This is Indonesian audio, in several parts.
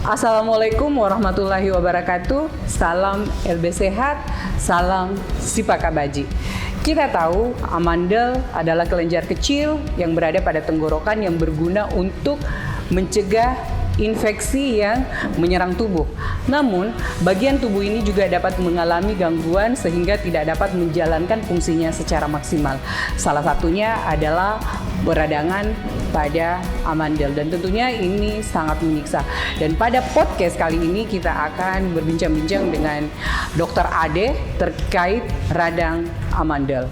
Assalamualaikum warahmatullahi wabarakatuh. Salam LB Sehat, salam Sipaka Baji. Kita tahu amandel adalah kelenjar kecil yang berada pada tenggorokan yang berguna untuk mencegah infeksi yang menyerang tubuh. Namun, bagian tubuh ini juga dapat mengalami gangguan sehingga tidak dapat menjalankan fungsinya secara maksimal. Salah satunya adalah beradangan pada amandel, dan tentunya ini sangat menyiksa. Dan pada podcast kali ini kita akan berbincang-bincang dengan Dr. Ade terkait radang amandel.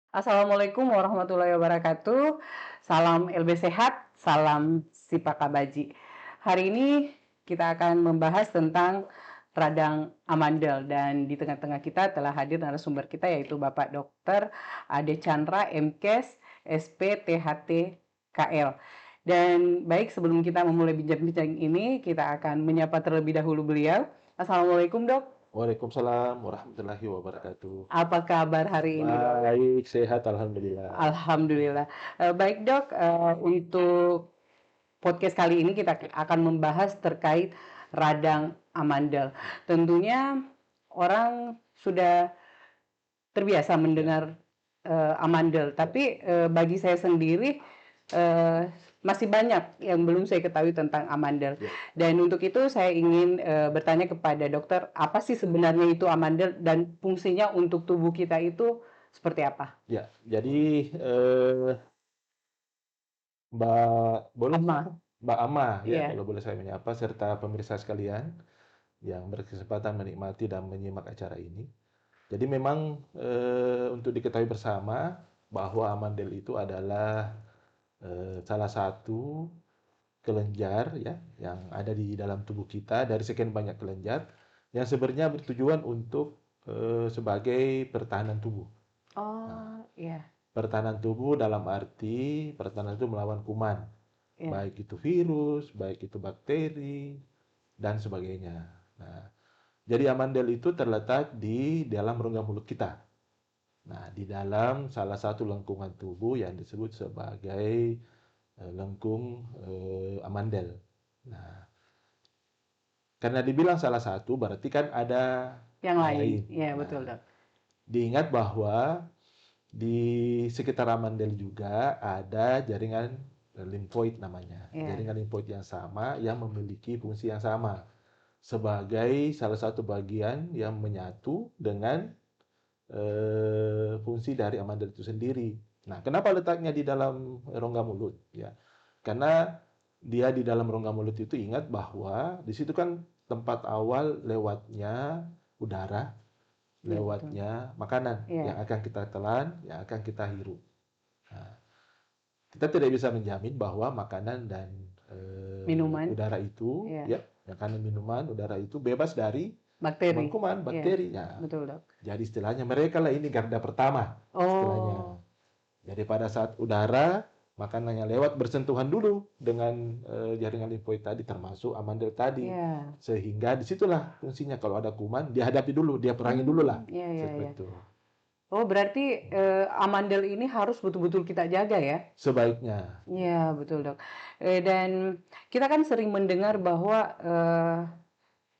Assalamualaikum warahmatullahi wabarakatuh. Salam LB Sehat, salam Sipaka Baji. Hari ini kita akan membahas tentang radang amandel, dan di tengah-tengah kita telah hadir narasumber kita yaitu Bapak Dr. Ade Chandra, MKes, SPTHT KL. Dan baik, sebelum kita memulai bincang-bincang ini, kita akan menyapa terlebih dahulu beliau. Assalamualaikum, Dok. Waalaikumsalam warahmatullahi wabarakatuh. Apa kabar hari ini, Dok? Baik, sehat, alhamdulillah. Alhamdulillah. Baik, Dok, untuk podcast kali ini kita akan membahas terkait radang amandel. Tentunya orang sudah terbiasa mendengar amandel, tapi bagi saya sendiri masih banyak yang belum saya ketahui tentang amandel. Ya. Dan untuk itu saya ingin bertanya kepada dokter, apa sih sebenarnya itu amandel dan fungsinya untuk tubuh kita itu seperti apa? Ya, jadi Mbak Ama ya, Iya. kalau boleh saya menyapa, serta pemirsa sekalian yang berkesempatan menikmati dan menyimak acara ini. Jadi memang untuk diketahui bersama bahwa amandel itu adalah salah satu kelenjar ya yang ada di dalam tubuh kita dari sekian banyak kelenjar yang sebenarnya bertujuan untuk sebagai pertahanan tubuh. Oh, iya. Pertahanan tubuh dalam arti pertahanan itu melawan kuman, Iya. baik itu virus, baik itu bakteri dan sebagainya. Nah, jadi amandel itu terletak di dalam rongga mulut kita. Nah, di dalam salah satu lengkungan tubuh yang disebut sebagai lengkung amandel. Nah, karena dibilang salah satu, berarti kan ada Yang lain. lain. Iya, Nah, betul, Dok. diingat bahwa di sekitar amandel juga ada jaringan limfoid namanya. Iya. Jaringan limfoid yang sama yang memiliki fungsi yang sama sebagai salah satu bagian yang menyatu dengan fungsi dari amandel itu sendiri. Nah, kenapa letaknya di dalam rongga mulut? Ya, karena dia di dalam rongga mulut itu ingat bahwa di situ kan tempat awal lewatnya udara, Iya, lewatnya makanan Iya. yang akan kita telan, yang akan kita hirup. Nah, kita tidak bisa menjamin bahwa makanan dan Minuman. udara itu, Iya. ya, makanan, minuman, udara itu bebas dari Bakteri. kuman, Iya, bakteri. Ya. betul, Dok. Jadi istilahnya mereka lah ini garda pertama, istilahnya. Oh, Jadi pada saat udara, makanannya lewat bersentuhan dulu dengan jaringan limfoid tadi, termasuk amandel tadi. iya. Sehingga disitulah fungsinya kalau ada kuman, dia hadapi dulu, dia perangin dulu lah. Iya, iya, Seperti iya. itu. Oh, berarti amandel ini harus betul-betul kita jaga ya? Sebaiknya. Iya, betul, Dok. Dan kita kan sering mendengar bahwa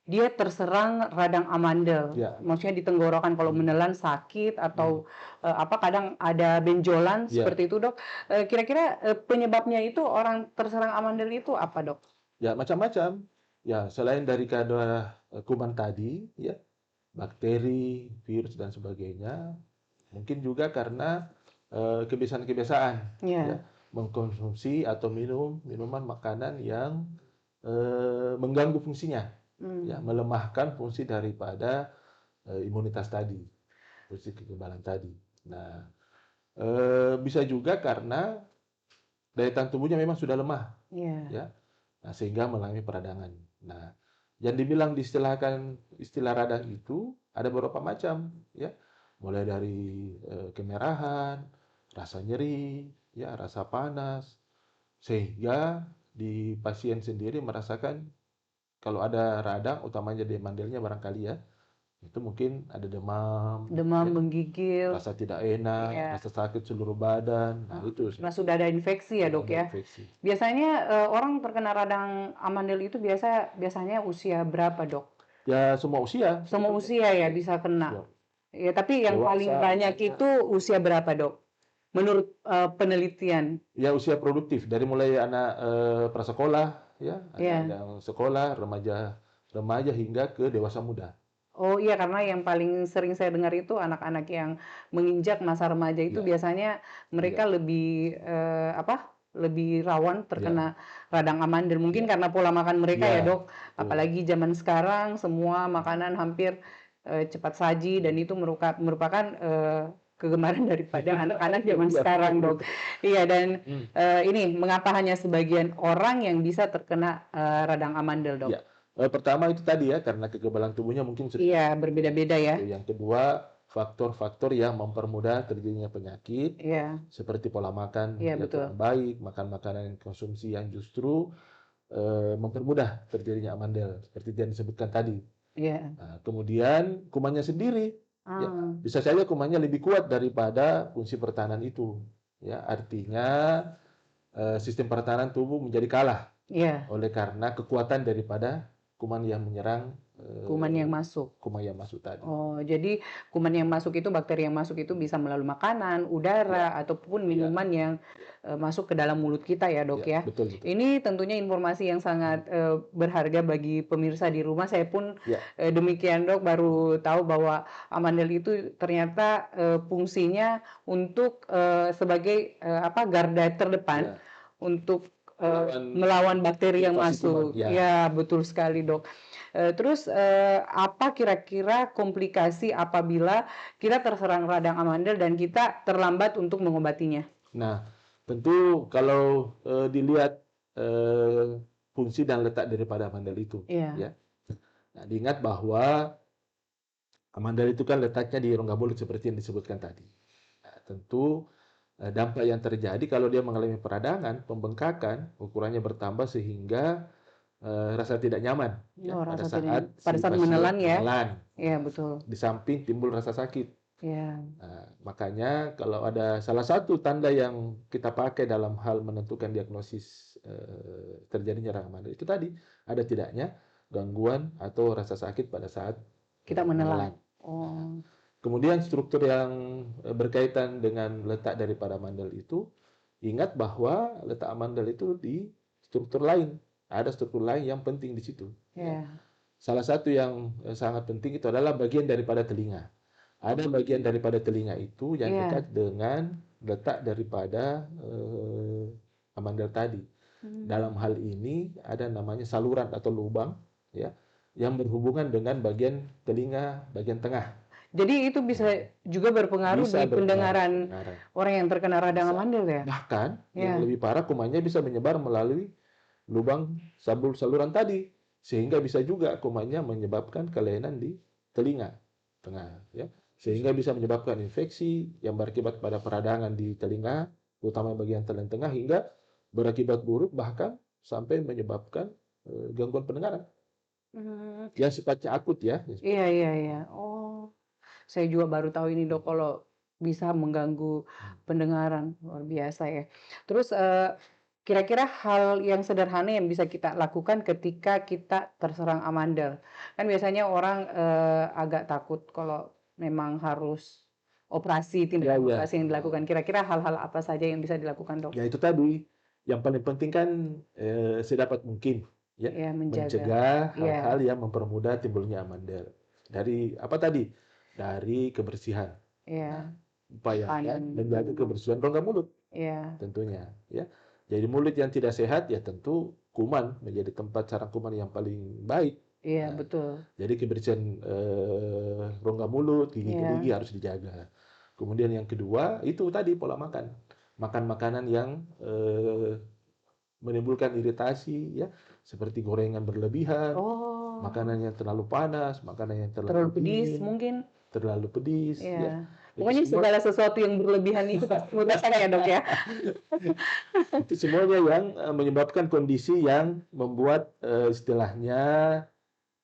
dia terserang radang amandel. Ya. Maksudnya di tenggorokan kalau menelan sakit atau kadang ada benjolan Ya. seperti itu, Dok. Kira-kira penyebabnya itu orang terserang amandel itu apa, Dok? Ya, macam-macam. Ya, selain dari kadar kuman tadi, ya, bakteri, virus dan sebagainya, mungkin juga karena kebiasaan-kebiasaan, Iya. ya, mengkonsumsi atau minum minuman makanan yang mengganggu fungsinya, ya, melemahkan fungsi daripada imunitas tadi, fungsi kekebalan tadi. Nah, bisa juga karena daya tahan tubuhnya memang sudah lemah, Iya. ya. Nah, sehingga mengalami peradangan. Nah, yang dibilang diistilahkan istilah radang itu ada beberapa macam, ya. Mulai dari kemerahan, rasa nyeri, ya, rasa panas, sehingga di pasien sendiri merasakan kalau ada radang, utamanya di mandelnya barangkali ya, itu mungkin ada demam, Demam, ya, menggigil, rasa tidak enak, ya. rasa sakit seluruh badan. Nah, itu Karena sudah ada infeksi ya sudah dok ada ya. infeksi. Biasanya orang terkena radang amandel itu biasanya usia berapa dok? Ya, semua usia. Semua sebetulnya. usia ya bisa kena. Semua. Ya, tapi yang paling Dewasa, banyak muda. itu usia berapa dok? Menurut penelitian. Ya, usia produktif dari mulai anak prasekolah, ya, anak Ya. yang sekolah, remaja hingga ke dewasa muda. Oh iya, karena yang paling sering saya dengar itu anak-anak yang menginjak masa remaja itu Ya, biasanya mereka ya, lebih lebih rawan ya, terkena radang amandel. Mungkin ya, karena pola makan mereka ya ya, dok. betul. Apalagi zaman sekarang semua makanan hampir cepat saji dan itu merupakan kegemaran daripada anak-anak zaman Iya, sekarang dok. betul. Iya dan Hmm. ini mengapa hanya sebagian orang yang bisa terkena radang amandel dok? Ya, pertama itu tadi ya, karena kekebalan tubuhnya mungkin sudah. Iya berbeda-beda ya. Yang kedua, faktor-faktor yang mempermudah terjadinya penyakit, Iya. seperti pola makan Iya yang betul. kurang baik, makan makanan yang konsumsi yang justru mempermudah terjadinya amandel, seperti yang disebutkan tadi. Iya. Nah, kemudian kumannya sendiri, ya, Ah, bisa saja kumannya lebih kuat daripada fungsi pertahanan itu. Ya, artinya sistem pertahanan tubuh menjadi kalah iya. oleh karena kekuatan daripada kuman yang menyerang Kuman yang masuk. kuman yang masuk tadi. Oh, jadi kuman yang masuk itu, bakteri yang masuk itu bisa melalui makanan, Ya, udara, ataupun ya, minuman yang ya, masuk ke dalam mulut kita ya, Dok ya, ya. betul, betul. Ini tentunya informasi yang sangat berharga bagi pemirsa di rumah. Saya pun Ya, demikian, Dok, baru tahu bahwa amandel itu ternyata fungsinya untuk sebagai garda terdepan ya. untuk Melawan melawan bakteri yang invasi masuk. kuman. Ya. Ya, betul sekali, Dok. Terus apa kira-kira komplikasi apabila kita terserang radang amandel dan kita terlambat untuk mengobatinya? Nah, tentu kalau dilihat fungsi dan letak daripada amandel itu, Iya. ya. Nah, diingat bahwa amandel itu kan letaknya di rongga mulut seperti yang disebutkan tadi. Nah, tentu dampak yang terjadi kalau dia mengalami peradangan, pembengkakan, ukurannya bertambah sehingga rasa tidak nyaman, ya, Oh, pada rasa saat tidak pada si saat pasien menelan ya. menelan. Iya, betul. Di samping timbul rasa sakit. Iya. Nah, makanya kalau ada salah satu tanda yang kita pakai dalam hal menentukan diagnosis terjadinya radang amandel itu tadi, ada tidaknya gangguan atau rasa sakit pada saat Kita menelan. menelan. Oh. Kemudian struktur yang berkaitan dengan letak daripada amandel itu, ingat bahwa letak amandel itu di struktur lain. Ada struktur lain yang penting di situ. Ya. Iya. Salah satu yang sangat penting itu adalah bagian daripada telinga. Ada bagian daripada telinga itu yang Iya. dekat dengan letak daripada amandel tadi. Dalam hal ini ada namanya saluran atau lubang, ya, yang berhubungan dengan bagian telinga bagian tengah. Jadi itu bisa juga berpengaruh Bisa di pendengaran pendengaran. orang yang terkena radang Bisa. amandel ya? Bahkan Ya. yang lebih parah kumannya bisa menyebar melalui lubang saluran tadi, sehingga bisa juga kumannya menyebabkan kelainan di telinga tengah, ya, sehingga bisa menyebabkan infeksi yang berakibat pada peradangan di telinga, terutama bagian telinga tengah, hingga berakibat buruk bahkan sampai menyebabkan gangguan pendengaran Hmm. yang sifatnya akut ya. Iya, iya, iya. Oh, saya juga baru tahu ini dok kalau bisa mengganggu pendengaran, luar biasa ya. Terus kira-kira hal yang sederhana yang bisa kita lakukan ketika kita terserang amandel. Kan biasanya orang agak takut kalau memang harus operasi, tindakan Ya. operasi yang dilakukan. Kira-kira hal-hal apa saja yang bisa dilakukan dok? Ya itu tadi, yang paling penting kan sedapat mungkin ya Ya, menjaga. mencegah Iya, hal-hal yang mempermudah timbulnya amandel. Dari apa tadi? Dari kebersihan. iya, Upayakan panen. menjaga kebersihan rongga mulut Iya, tentunya, ya. Jadi mulut yang tidak sehat ya tentu kuman menjadi tempat sarang kuman yang paling baik. iya Nah, betul. jadi kebersihan rongga mulut, gigi-gigi Iya, harus dijaga. Kemudian yang kedua itu tadi pola makan. Makan makanan yang menimbulkan iritasi ya, seperti gorengan berlebihan, oh, makanan yang terlalu panas, makanan yang terlalu terlalu pedis dingin, mungkin. terlalu pedis ya. Iya, Pokoknya semua segala sesuatu yang berlebihan itu pasti merasakan ya dok ya. itu semuanya yang menyebabkan kondisi yang membuat istilahnya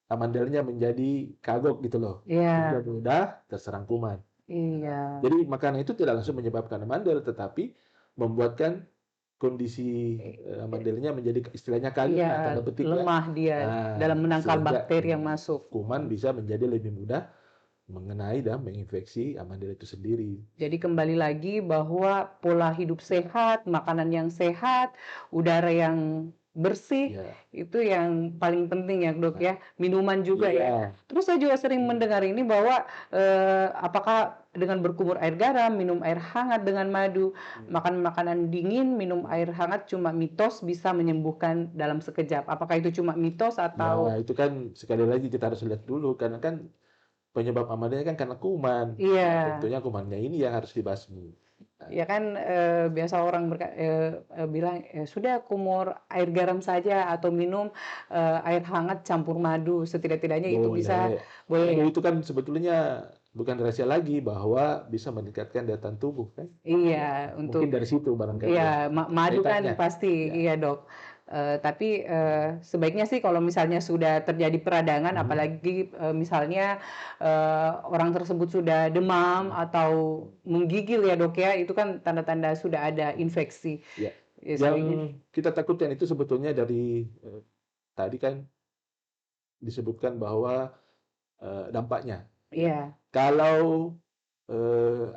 amandelnya menjadi kagok gitu loh. Sehingga Iya, mudah terserang kuman. Nah, iya, jadi makanan itu tidak langsung menyebabkan amandel, tetapi membuatkan kondisi amandelnya menjadi istilahnya kaget iya, lah, tanda petik ya. lemah dia dalam menangkal Sehingga bakteri yang masuk. kuman bisa menjadi lebih mudah mengenai dan menginfeksi amandel itu sendiri. Jadi kembali lagi bahwa pola hidup sehat, makanan yang sehat, udara yang bersih, Ya, itu yang paling penting ya dok nah, ya. Minuman juga ya. iya. Terus saya juga sering mendengar ini bahwa apakah dengan berkumur air garam, minum air hangat dengan madu, makan makanan dingin, minum air hangat cuma mitos bisa menyembuhkan dalam sekejap. Apakah itu cuma mitos atau Nah, itu kan sekali lagi kita harus lihat dulu, karena kan penyebab amandelnya kan karena kuman. Nah, iya. tentunya kumannya ini yang harus dibasmi. Nah, Ya kan biasa orang bilang sudah kumur air garam saja atau minum air hangat campur madu setidak-tidaknya itu bisa boleh. boleh Madu ya. itu kan sebetulnya bukan rahasia lagi bahwa bisa meningkatkan daya tahan tubuh kan. Iya Nah, untuk mungkin dari situ barangkali ya madu kan kaitannya. pasti Ya. iya dok. Tapi sebaiknya sih kalau misalnya sudah terjadi peradangan, Mhm. apalagi misalnya orang tersebut sudah demam atau menggigil ya dok ya, itu kan tanda-tanda sudah ada infeksi. Ya. Ya, Yang sebaiknya kita takutkan itu sebetulnya dari tadi kan disebutkan bahwa dampaknya. iya. Kalau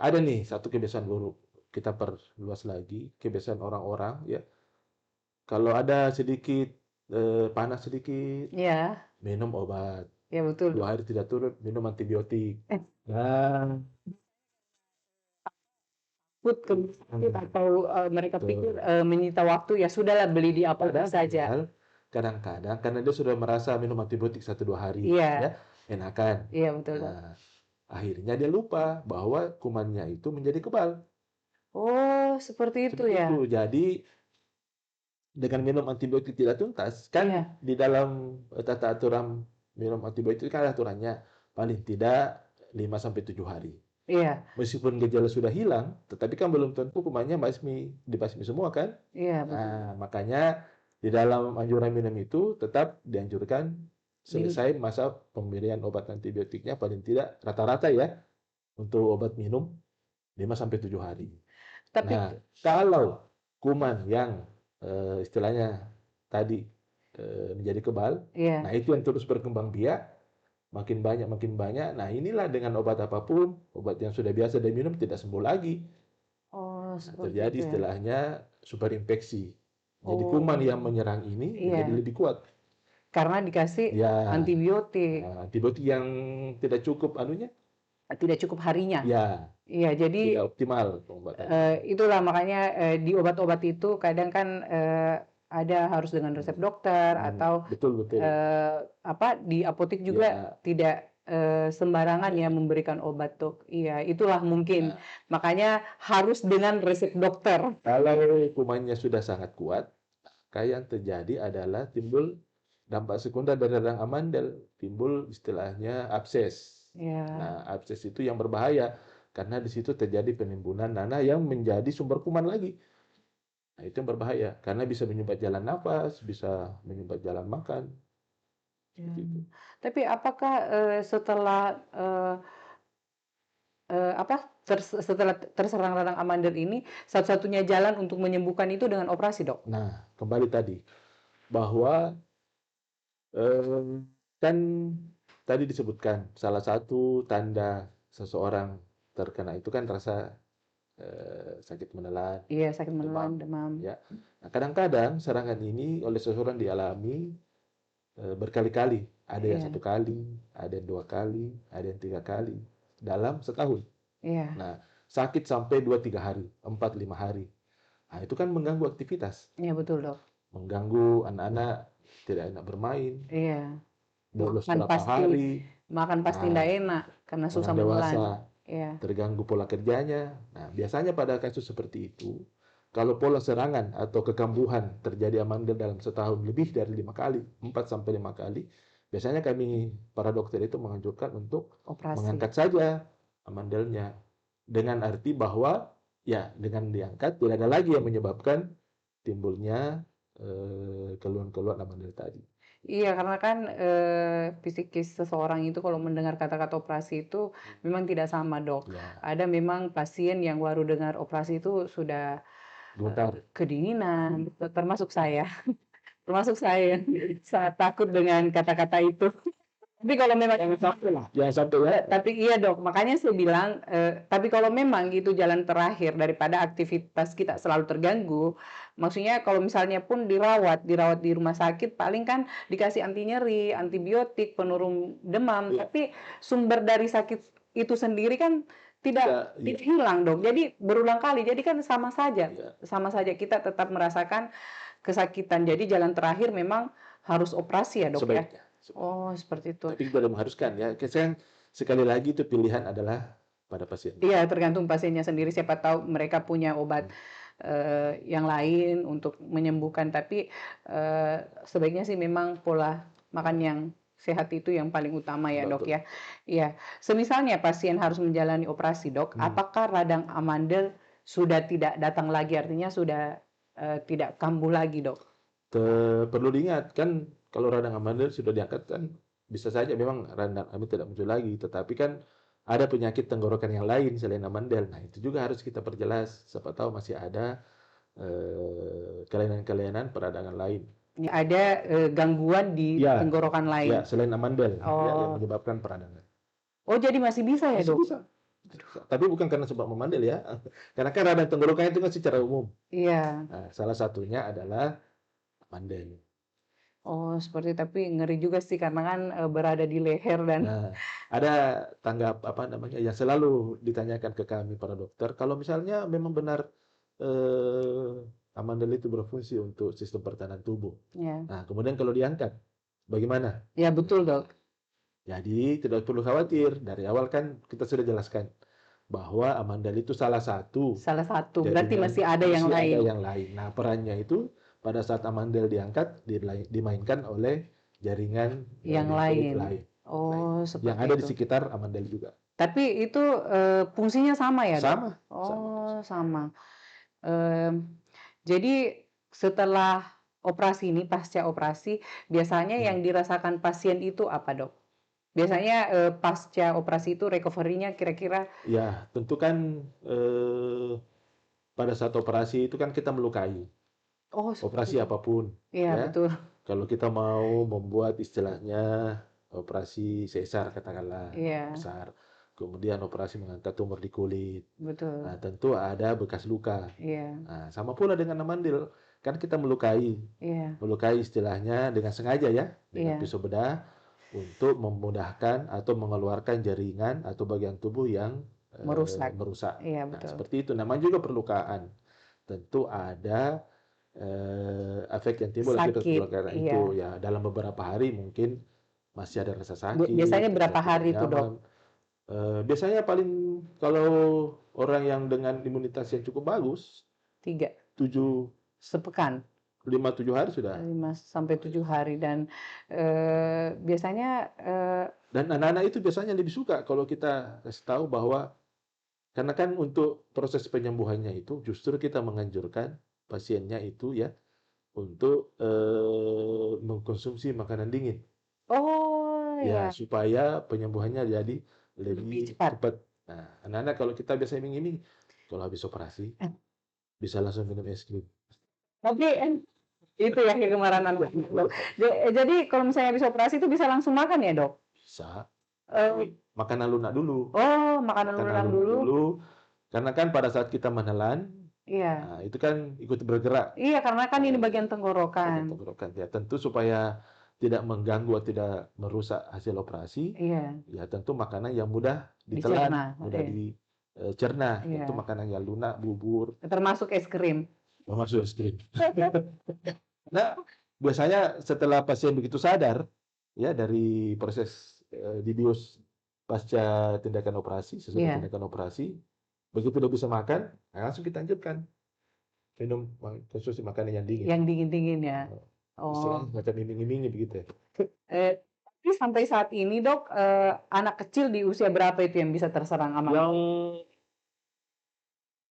ada nih satu kebiasaan buruk, kita perluas lagi kebiasaan orang-orang ya. Kalau ada sedikit panas sedikit, Iya, minum obat. ya betul, Dok. 2 hari tidak turun, minum antibiotik. Eh, Nah, Food ke rumah sakit atau mereka pikir betul. menyita waktu ya sudahlah beli di apotek saja. Padahal kadang-kadang karena dia sudah merasa minum antibiotik 1-2 hari, Iya, ya enakan. iya betul, Dok. Nah, akhirnya dia lupa bahwa kumannya itu menjadi kebal. Oh, seperti itu Seperti ya. itu. Jadi dengan minum antibiotik tidak tuntas, kan Iya, di dalam tata aturan minum antibiotik kan ada aturannya paling tidak 5 sampai 7 hari. iya, Meskipun gejala sudah hilang, tetapi kan belum tentu kumannya dibasmi semua kan? iya betul. Nah, makanya di dalam anjuran minum itu tetap dianjurkan Min- selesai masa pemberian obat antibiotiknya paling tidak rata-rata ya untuk obat minum 5 sampai 7 hari. Tapi Nah, kalau kuman yang istilahnya tadi menjadi kebal, nah iya. itu yang terus berkembang biak, makin banyak. Nah, inilah dengan obat apapun, obat yang sudah biasa diminum tidak sembuh lagi. Oh, Nah, seperti terjadi itu ya. istilahnya superinfeksi. Jadi kuman yang Oh, menyerang ini menjadi iya. lebih kuat. Karena dikasih Ya, antibiotik, antibiotik yang tidak cukup anunya, tidak cukup harinya. ya Iya, jadi tidak optimal pengobatannya. itulah makanya di obat-obat itu kadang kan ada harus dengan resep dokter atau Betul betul. apa di apotek juga Ya, tidak sembarangan ya ya, memberikan obat dok. Iya, itulah mungkin ya. makanya harus dengan resep dokter. Kalau kumannya sudah sangat kuat, yang terjadi adalah timbul dampak sekunder dari radang amandel, timbul istilahnya abses. Ya, Nah, abses itu yang berbahaya karena di situ terjadi penimbunan nanah yang menjadi sumber kuman lagi. Nah, itu yang berbahaya karena bisa menyumbat jalan nafas, bisa menyumbat jalan makan, ya. seperti itu. Tapi apakah setelah apa setelah terserang radang amandel ini satu-satunya jalan untuk menyembuhkan itu dengan operasi dok? Nah, kembali tadi bahwa eh, kan tadi disebutkan salah satu tanda seseorang terkena itu kan rasa sakit menelan, Iya, sakit menelan, demam, demam. ya. Nah, kadang-kadang serangan ini oleh seseorang dialami berkali-kali. Ada yang Iya, 1 kali, ada yang 2 kali, ada yang 3 kali dalam setahun. iya, Nah, sakit sampai 2-3 hari, 4-5 hari. Nah, itu kan mengganggu aktivitas, iya betul dok. mengganggu anak-anak tidak enak bermain, Iya, bolos makan berapa pasti hari. makan pasti Nah, ndak enak karena susah orang menelan. dewasa Iya, terganggu pola kerjanya. Nah, biasanya pada kasus seperti itu, kalau pola serangan atau kekambuhan terjadi amandel dalam setahun lebih dari 5 kali, 4 sampai 5 kali, biasanya kami para dokter itu menganjurkan untuk operasi. mengangkat saja amandelnya. dengan arti bahwa ya dengan diangkat tidak ada lagi yang menyebabkan timbulnya keluhan-keluhan amandel tadi. Iya, karena kan psikis seseorang itu kalau mendengar kata-kata operasi itu memang tidak sama, Dok. Ya, Ada memang pasien yang baru dengar operasi itu sudah gemetar. kedinginan, termasuk saya. Termasuk saya yang sangat takut dengan kata-kata itu. Tapi kalau memang Jangan sampai ya. tapi iya Dok, makanya saya bilang, tapi kalau memang itu jalan terakhir daripada aktivitas kita selalu terganggu, maksudnya kalau misalnya pun dirawat di rumah sakit, paling kan dikasih anti nyeri, antibiotik, penurun demam, Iya. tapi sumber dari sakit itu sendiri kan tidak Iya. tidak hilang Dok. Jadi berulang kali, jadi kan sama saja, Iya. sama saja kita tetap merasakan kesakitan. Jadi jalan terakhir memang harus operasi ya Dok ya? Sebaiknya. Oh seperti itu. Tapi tidak mengharuskan ya. Kan sekali lagi itu pilihan adalah pada pasien. Iya, tergantung pasiennya sendiri. Siapa tahu mereka punya obat yang lain untuk menyembuhkan. Tapi sebaiknya sih memang pola makan yang sehat itu yang paling utama ya Dok Betul. ya. Iya. Semisalnya pasien harus menjalani operasi Dok, apakah radang amandel sudah tidak datang lagi? Artinya sudah tidak kambuh lagi Dok? Perlu diingat kan kalau radang amandel sudah diangkat kan bisa saja memang radang amandel tidak muncul lagi, tetapi kan ada penyakit tenggorokan yang lain selain amandel. Nah, itu juga harus kita perjelas. Siapa tahu masih ada kelainan-kelainan peradangan lain. Ada gangguan di Ya, tenggorokan ya lain. selain amandel ya, yang Oh, menyebabkan peradangan. oh jadi masih bisa ya Masih Dok? bisa. Tapi bukan karena sebab amandel ya. Karena kan radang tenggorokan itu kan secara umum. Iya. Nah, salah satunya adalah amandel. Oh, seperti tapi ngeri juga sih karena kan berada di leher dan Nah, ada tanggap apa namanya yang selalu ditanyakan ke kami para dokter, kalau misalnya memang benar amandel itu berfungsi untuk sistem pertahanan tubuh. ya. Nah, kemudian kalau diangkat, bagaimana? Ya betul, Dok. Jadi tidak perlu khawatir. Dari awal kan kita sudah jelaskan bahwa amandel itu salah satu Salah satu. Berarti jaringan, masih ada yang masih ada lain. yang lain. Nah, perannya itu pada saat amandel diangkat dimainkan oleh jaringan Yang limfoid lain. Oh, yang seperti ada di itu. sekitar amandel juga. Tapi itu fungsinya sama ya, Dok? Sama, sama. Oh, sama. Jadi setelah operasi ini, pasca operasi, biasanya yang dirasakan pasien itu apa, Dok? Biasanya pasca operasi itu recovery-nya kira-kira Ya, tentu kan pada saat operasi itu kan kita melukai. oh seperti Operasi itu. apapun, Iya, ya. betul. Kalau kita mau membuat istilahnya operasi sesar katakanlah Iya, besar, kemudian operasi mengangkat tumor di kulit. betul. Nah, tentu ada bekas luka. Iya, Nah, sama pula dengan amandel. Kan kita melukai, iya, melukai istilahnya dengan sengaja ya, dengan iya. pisau bedah untuk memudahkan atau mengeluarkan jaringan atau bagian tubuh yang Merusak. merusak. Iya, Nah, betul. seperti itu. Namanya juga perlukaan. Tentu ada efek yang timbul akibat Sakit, perlukaan iya. itu. Ya, dalam beberapa hari mungkin masih ada rasa sakit, Biasanya berapa rasa tidak hari itu, Dok? nyaman. Biasanya paling kalau orang yang dengan imunitas yang cukup bagus, 3, 7, sepekan. 5, 7 hari sudah. 5 sampai 7 hari dan biasanya Dan anak-anak itu biasanya lebih suka kalau kita kasih tahu bahwa karena kan untuk proses penyembuhannya itu justru kita menganjurkan pasiennya itu ya untuk mengkonsumsi makanan dingin oh ya ya, supaya penyembuhannya jadi lebih lebih cepat. cepat. Nah, anak-anak kalau kita biasa iming-iming kalau habis operasi bisa langsung minum es krim. Tapi itu ya kegemaran anak. Jadi kalau misalnya habis operasi itu bisa langsung makan ya, Dok? Bisa. Eh, Makanan lunak dulu. oh, makanan Makanan lunak lunak dulu. dulu. Karena kan pada saat kita menelan, Iya. nah, itu kan ikut bergerak. Iya, karena kan ini bagian Bagian tenggorokan. tenggorokan. Ya, tentu supaya tidak mengganggu atau tidak merusak hasil operasi, Iya, ya tentu makanan yang mudah ditelan, dicerna. mudah Iya. dicerna. Iya. Tentu makanan yang lunak, bubur, Termasuk es krim. termasuk es krim. Nah, biasanya setelah pasien begitu sadar, ya dari proses dibius pasca tindakan operasi, sesudah Iya. tindakan operasi, begitu udah bisa makan, nah langsung kita anjurkan minum konsumsi makanan yang dingin. Yang dingin-dingin ya. Oh. Istilahnya semacam iming-imingnya begitu ya. Tapi sampai saat ini, Dok, anak kecil di usia berapa itu yang bisa terserang amandel? Yang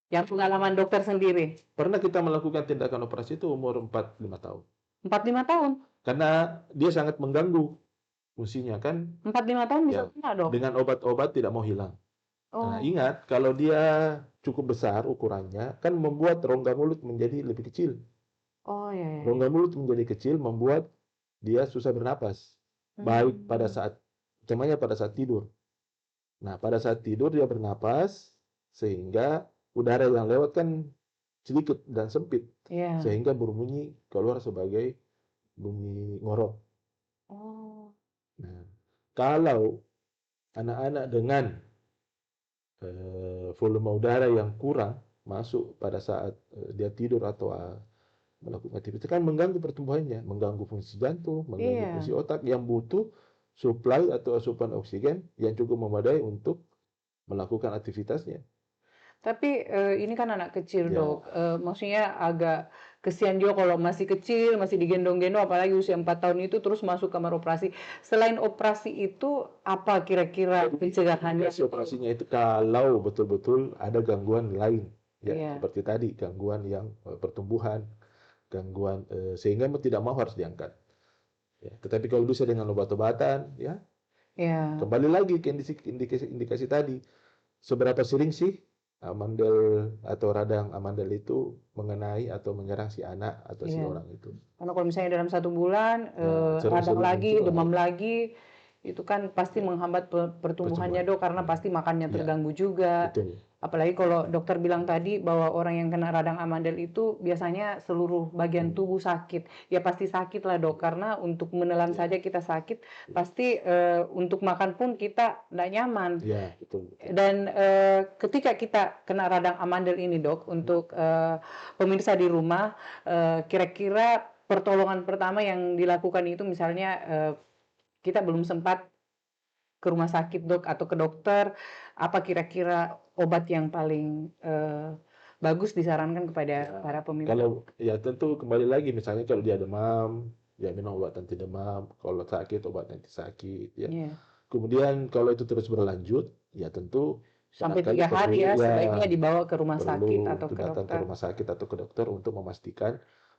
Yang pengalaman dokter sendiri. Pernah kita melakukan tindakan operasi itu umur 4-5 tahun. 4-5 tahun? Karena dia sangat mengganggu fungsinya kan, 4-5 tahun bisa ya kena, Dok? dengan obat-obat tidak mau hilang. Nah, Oh, ingat kalau dia cukup besar ukurannya kan membuat rongga mulut menjadi lebih kecil. oh ya, ya. Rongga mulut menjadi kecil membuat dia susah bernapas. Baik pada saat utamanya pada saat tidur. Nah, pada saat tidur dia bernapas sehingga udara yang lewat kan sedikit dan sempit Iya. sehingga berbunyi keluar sebagai bunyi ngorok. Oh, Nah, kalau anak-anak dengan volume udara yang kurang masuk pada saat dia tidur atau melakukan aktivitas kan mengganggu pertumbuhannya, mengganggu fungsi jantung, mengganggu iya. fungsi otak yang butuh suplai atau asupan oksigen yang cukup memadai untuk melakukan aktivitasnya. Tapi ini kan anak kecil, Ya, Dok. Maksudnya agak kesian juga kalau masih kecil, masih digendong-gendong, apalagi usia 4 tahun itu terus masuk kamar operasi. Selain operasi itu, apa kira-kira pencegahannya? indikasi operasinya itu kalau betul-betul ada gangguan lain, ya Iya, seperti tadi gangguan yang pertumbuhan, gangguan sehingga mau tidak mau harus diangkat. Ya, tetapi kalau bisa dengan obat-obatan, ya iya, kembali lagi ke indikasi tadi. Seberapa sering sih amandel atau radang amandel itu mengenai atau menyerang si anak atau si iya. orang itu? Karena kalau misalnya dalam 1 bulan, Ya, radang sering-sering lagi, muncul demam lagi, itu kan pasti ya, menghambat pertumbuhannya, pertumbuhan. Dok, karena Hmm, pasti makannya ya, terganggu juga. betul. Apalagi kalau dokter bilang tadi bahwa orang yang kena radang amandel itu biasanya seluruh bagian Hmm, tubuh sakit. Ya pasti sakit lah, Dok, karena untuk menelan ya, saja kita sakit, pasti untuk makan pun kita tidak nyaman. ya, betul, betul. Dan ketika kita kena radang amandel ini, Dok, untuk pemirsa di rumah, kira-kira pertolongan pertama yang dilakukan itu misalnya kita belum sempat ke rumah sakit, Dok, atau ke dokter, apa kira-kira obat yang paling bagus disarankan kepada Ya, para pemirsa? kalau ya tentu kembali lagi misalnya kalau dia demam, ya minum obat anti demam. Kalau sakit obat anti sakit, ya. Iya. Kemudian kalau itu terus berlanjut, ya tentu Sampai barangkali 3 hari perlu ya, ya sebaiknya dibawa ke rumah sakit perlu atau untuk ke datang ke dokter. rumah sakit atau ke dokter untuk memastikan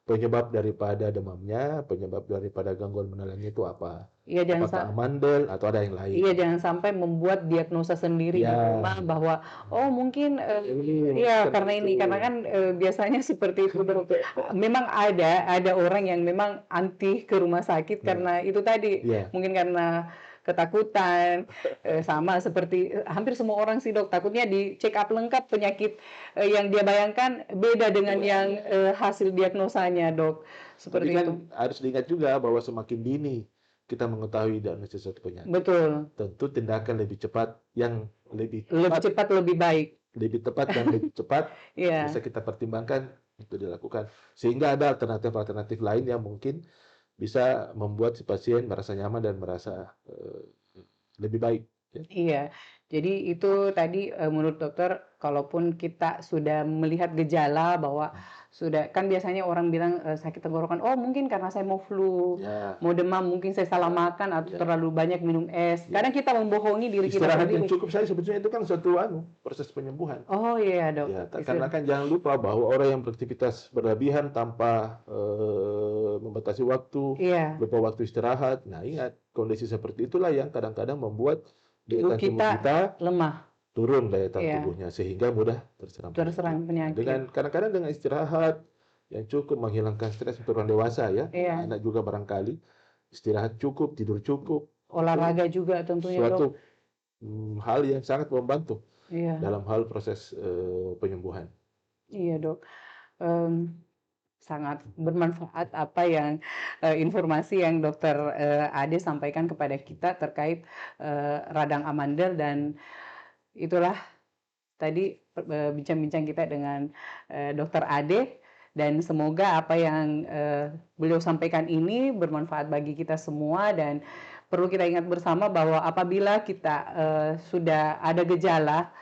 penyebab daripada demamnya, penyebab daripada gangguan menelannya itu apa. Iya, Apakah amandel atau ada yang lain. iya, jangan sampai membuat diagnosa sendiri di Ya, rumah bahwa oh mungkin ini iya karena karena itu. ini karena kan biasanya seperti itu, Dok. Memang ada orang yang memang anti ke rumah sakit Nah, karena itu tadi, ya, mungkin karena ketakutan, sama seperti hampir semua orang sih, Dok, takutnya di check up lengkap penyakit yang dia bayangkan beda dengan yang hasil diagnosanya, Dok, tapi seperti kan itu. harus diingat juga bahwa semakin dini kita mengetahui diagnosis suatu penyakit, Betul, tentu tindakan lebih cepat yang lebih cepat lebih baik. lebih tepat dan lebih cepat bisa Iya. kita pertimbangkan untuk dilakukan. Sehingga ada alternatif-alternatif lain yang mungkin bisa membuat si pasien merasa nyaman dan merasa lebih baik. Ya. Iya, jadi itu tadi menurut dokter, kalaupun kita sudah melihat gejala bahwa sudah kan biasanya orang bilang sakit tenggorokan, oh mungkin karena saya mau flu, Ya, mau demam, mungkin saya salah makan atau ya, terlalu banyak minum es. ya. Kadang kita membohongi diri kita Istirahat yang sendiri. cukup saya sebetulnya itu kan suatu proses penyembuhan. Oh iya dok, Ya, karena kan jangan lupa bahwa orang yang beraktivitas berlebihan tanpa membatasi waktu, iya, lupa waktu istirahat. Nah, ingat kondisi seperti itulah yang kadang-kadang membuat daya tahan tubuh kita kita lemah, turun daya tahan iya, tubuhnya sehingga mudah terserang penyakit. terserang Nah, penyakit. dengan kadang-kadang dengan istirahat yang cukup menghilangkan stres untuk orang dewasa ya, Iya, anak juga barangkali istirahat cukup, tidur cukup, itu olahraga juga tentunya dok. suatu hal yang sangat membantu Iya, dalam hal proses penyembuhan. iya dok. Em, Sangat bermanfaat apa yang informasi yang Dokter Ade sampaikan kepada kita terkait radang amandel dan itulah tadi bincang-bincang kita dengan Dokter Ade dan semoga apa yang beliau sampaikan ini bermanfaat bagi kita semua dan perlu kita ingat bersama bahwa apabila kita sudah ada gejala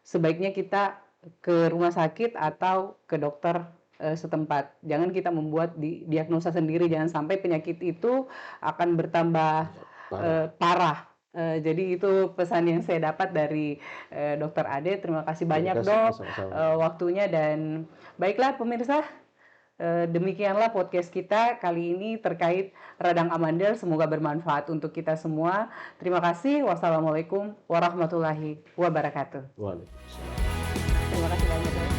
sebaiknya kita ke rumah sakit atau ke dokter setempat. Jangan kita membuat diagnosa sendiri, jangan sampai penyakit itu akan bertambah Parah. parah Jadi itu pesan yang saya dapat dari Dokter Ade. Terima kasih banyak Terima kasih, Dok sama-sama. waktunya, dan baiklah pemirsa, demikianlah podcast kita kali ini terkait radang amandel. Semoga bermanfaat untuk kita semua. Terima kasih. Wassalamualaikum warahmatullahi wabarakatuh. Waalaikumsalam. Terima kasih banyak Dok.